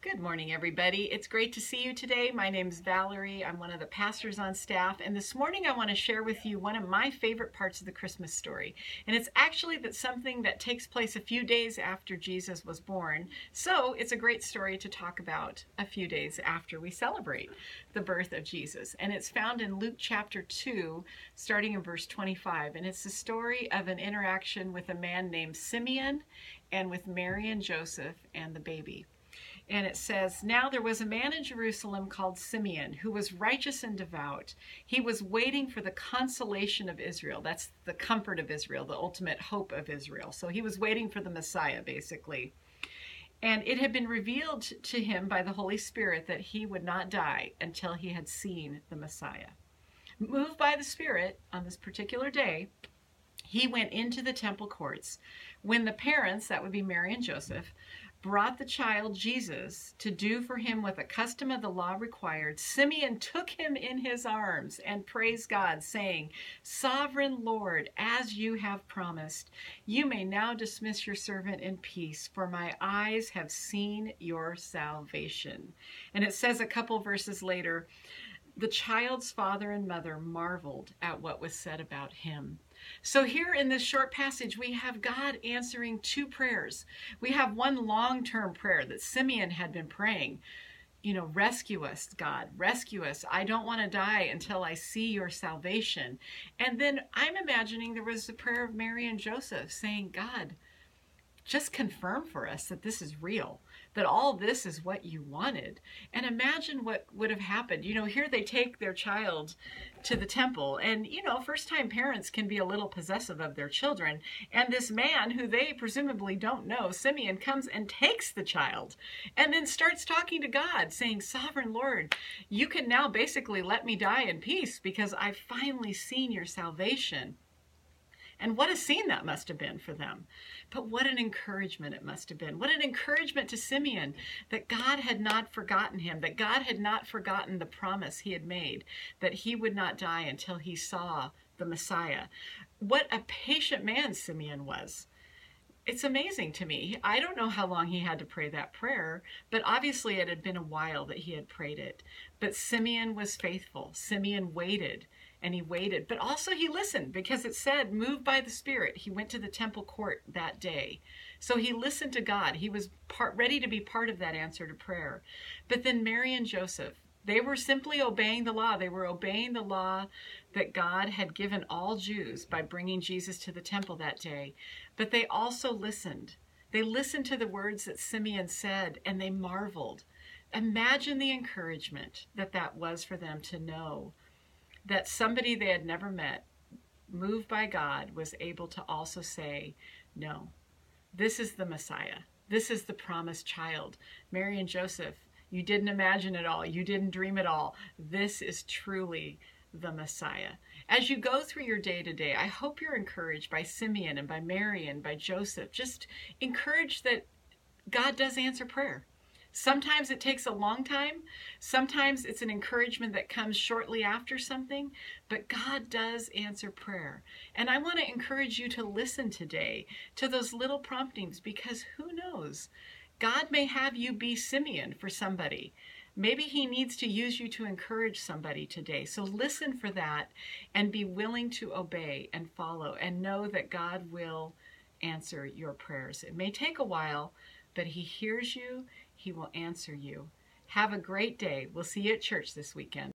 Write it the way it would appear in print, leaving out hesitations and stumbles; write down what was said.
Good morning, everybody. It's great to see you today. My name is Valerie. I'm one of the pastors on staff, and this morning I want to share with you one of my favorite parts of the Christmas story. And it's actually something that takes place a few days after Jesus was born. So it's a great story to talk about a few days after we celebrate the birth of Jesus. And it's found in Luke chapter 2, starting in verse 25. And it's the story of an interaction with a man named Simeon and with Mary and Joseph and the baby. And it says, "Now there was a man in Jerusalem called Simeon, who was righteous and devout. He was waiting for the consolation of Israel." That's the comfort of Israel, the ultimate hope of Israel. So he was waiting for the Messiah, basically. And it had been revealed to him by the Holy Spirit that he would not die until he had seen the Messiah. Moved by the Spirit, on this particular day, he went into the temple courts. When the parents, that would be Mary and Joseph, brought the child Jesus to do for him what the custom of the law required, Simeon took him in his arms and praised God, saying, "Sovereign Lord, as you have promised, you may now dismiss your servant in peace, for my eyes have seen your salvation." And it says a couple verses later, the child's father and mother marveled at what was said about him. So here in this short passage, we have God answering two prayers. We have one long-term prayer that Simeon had been praying. Rescue us, God, rescue us. I don't want to die until I see your salvation. And then I'm imagining there was the prayer of Mary and Joseph saying, God, just confirm for us that this is real, that all this is what you wanted. And imagine what would have happened. Here they take their child to the temple, and first-time parents can be a little possessive of their children. And this man, who they presumably don't know, Simeon, comes and takes the child and then starts talking to God, saying, "Sovereign Lord, you can now basically let me die in peace because I've finally seen your salvation." And what a scene that must have been for them. But what an encouragement it must have been. What an encouragement to Simeon that God had not forgotten him, that God had not forgotten the promise he had made, that he would not die until he saw the Messiah. What a patient man Simeon was. It's amazing to me. I don't know how long he had to pray that prayer, but obviously it had been a while that he had prayed it. But Simeon was faithful. Simeon waited. And he waited, but also he listened, because it said, moved by the Spirit, he went to the temple court that day. So he listened to God. He was ready to be part of that answer to prayer. But then Mary and Joseph, they were simply obeying the law. They were obeying the law that God had given all Jews by bringing Jesus to the temple that day. But they also listened. They listened to the words that Simeon said, and they marveled. Imagine the encouragement that was for them to know that somebody they had never met, moved by God, was able to also say, no, this is the Messiah. This is the promised child. Mary and Joseph, you didn't imagine it all. You didn't dream it all. This is truly the Messiah. As you go through your day to day, I hope you're encouraged by Simeon and by Mary and by Joseph. Just encouraged that God does answer prayer. Sometimes it takes a long time. Sometimes it's an encouragement that comes shortly after something, but God does answer prayer. And I want to encourage you to listen today to those little promptings, because who knows? God may have you be Simeon for somebody. Maybe he needs to use you to encourage somebody today. So listen for that and be willing to obey and follow and know that God will answer your prayers. It may take a while, but he hears you. He will answer you. Have a great day. We'll see you at church this weekend.